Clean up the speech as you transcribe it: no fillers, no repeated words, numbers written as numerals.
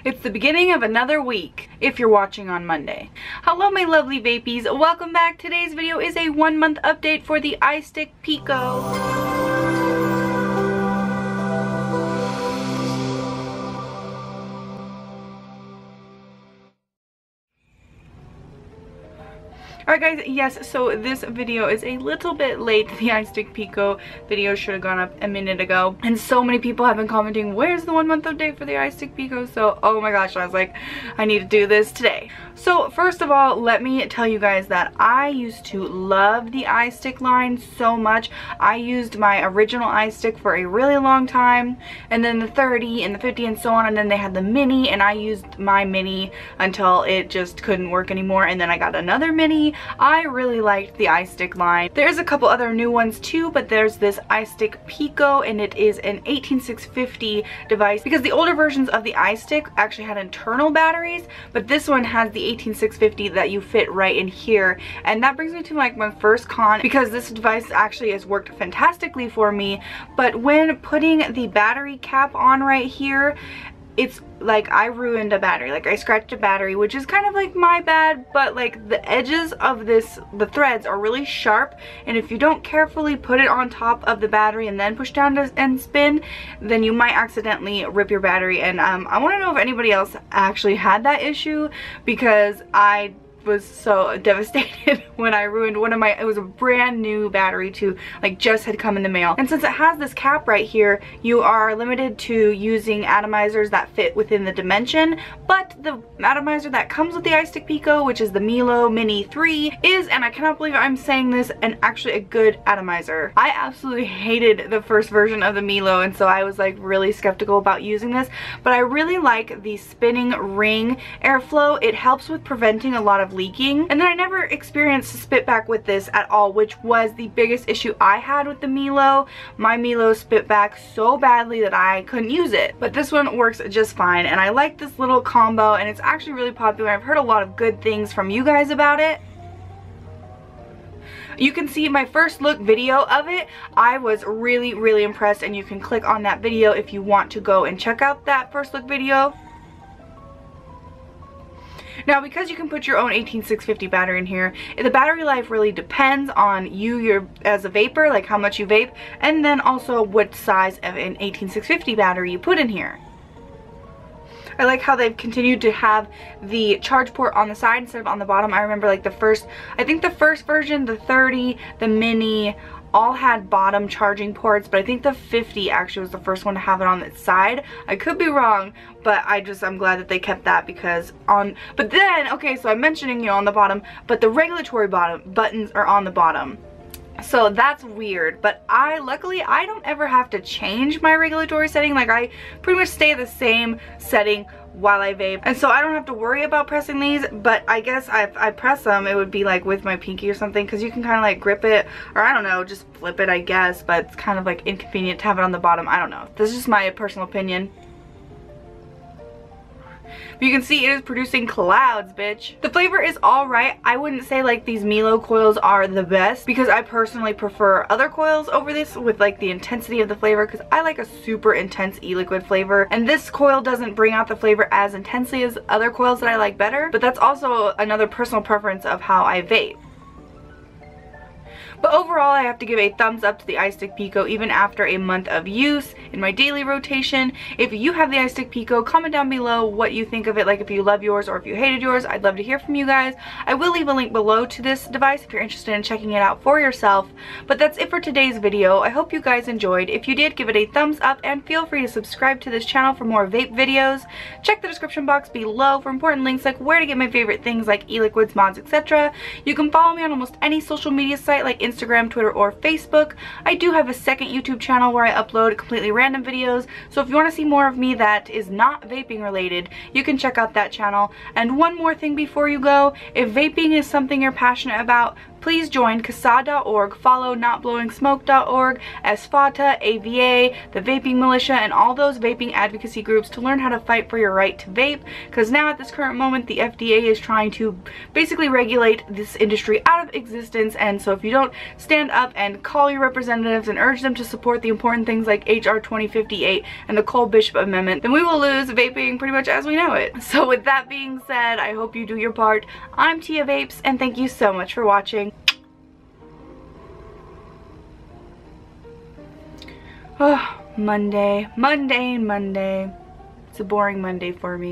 It's the beginning of another week, if you're watching on Monday. Hello my lovely vapies, welcome back. Today's video is a 1-month update for the iStick Pico. Alright guys, yes, so this video is a little bit late. The iStick Pico video should have gone up a minute ago. And so many people have been commenting, where's the 1-month update for the iStick Pico? So, oh my gosh, I was like, I need to do this today. So, first of all, let me tell you guys that I used to love the iStick line so much. I used my original iStick for a really long time, and then the 30 and the 50 and so on, and then they had the mini, and I used my mini until it just couldn't work anymore, and then I got another mini. I really liked the iStick line. There's a couple other new ones too, but there's this iStick Pico, and it is an 18650 device because the older versions of the iStick actually had internal batteries, but this one has the 18650 that you fit right in here. And that brings me to like my first con, because this device actually has worked fantastically for me, but when putting the battery cap on right here, it's like I ruined a battery. Like I scratched a battery, which is kind of like my bad, but like the edges of this, the threads are really sharp, and if you don't carefully put it on top of the battery and then push down and spin, then you might accidentally rip your battery. And I want to know if anybody else actually had that issue, because I was so devastated when I ruined one of my, it was a brand new battery too, like just had come in the mail. And since it has this cap right here, you are limited to using atomizers that fit within the dimension, but the atomizer that comes with the iStick Pico, which is the Milo Mini 3, is, and I cannot believe I'm saying this, and actually a good atomizer. I absolutely hated the first version of the Milo, and so I was like really skeptical about using this, but I really like the spinning ring airflow. It helps with preventing a lot of leaking. And then I never experienced spit back with this at all, which was the biggest issue I had with the Milo. My Milo spit back so badly that I couldn't use it, but this one works just fine, and I like this little combo, and it's actually really popular. I've heard a lot of good things from you guys about it. You can see my first look video of it. I was really impressed, and you can click on that video if you want to go and check out that first look video. Now, because you can put your own 18650 battery in here, the battery life really depends on you as a vapor, like how much you vape, and then also what size of an 18650 battery you put in here. I like how they've continued to have the charge port on the side instead of on the bottom. I remember like I think the first version, the 30, the mini, all had bottom charging ports, but I think the 50 actually was the first one to have it on its side. I could be wrong, but I'm glad that they kept that, because but then, okay, so I'm mentioning, you know, on the bottom, but the regulatory buttons are on the bottom. So that's weird, but luckily I don't ever have to change my regulatory setting. Like I pretty much stay the same setting while I vape, and so I don't have to worry about pressing these. But I guess if I press them, it would be like with my pinky or something, because you can kind of like grip it, or I don't know, just flip it I guess, but it's kind of like inconvenient to have it on the bottom. I don't know, this is just my personal opinion. But you can see it is producing clouds, bitch. The flavor is alright. I wouldn't say like these Milo coils are the best, because I personally prefer other coils over this with like the intensity of the flavor, because I like a super intense e-liquid flavor, and this coil doesn't bring out the flavor as intensely as other coils that I like better, but that's also another personal preference of how I vape. But overall, I have to give a thumbs up to the iStick Pico even after a month of use in my daily rotation. If you have the iStick Pico, comment down below what you think of it, like if you love yours or if you hated yours. I'd love to hear from you guys. I will leave a link below to this device if you're interested in checking it out for yourself. But that's it for today's video. I hope you guys enjoyed. If you did, give it a thumbs up, and feel free to subscribe to this channel for more vape videos. Check the description box below for important links like where to get my favorite things like e-liquids, mods, etc. You can follow me on almost any social media site like Instagram, Twitter, or Facebook. I do have a second YouTube channel where I upload completely random videos, so if you want to see more of me that is not vaping related, you can check out that channel. And one more thing before you go, if vaping is something you're passionate about, please join CASA.org, follow NotBlowingSmoke.org, SFATA, AVA, the Vaping Militia, and all those vaping advocacy groups to learn how to fight for your right to vape, because now at this current moment the FDA is trying to basically regulate this industry out of existence. And so if you don't stand up and call your representatives and urge them to support the important things like HR 2058 and the Cole Bishop Amendment, then we will lose vaping pretty much as we know it. So with that being said, I hope you do your part. I'm Tia Vapes, and thank you so much for watching. Oh, Monday. It's a boring Monday for me.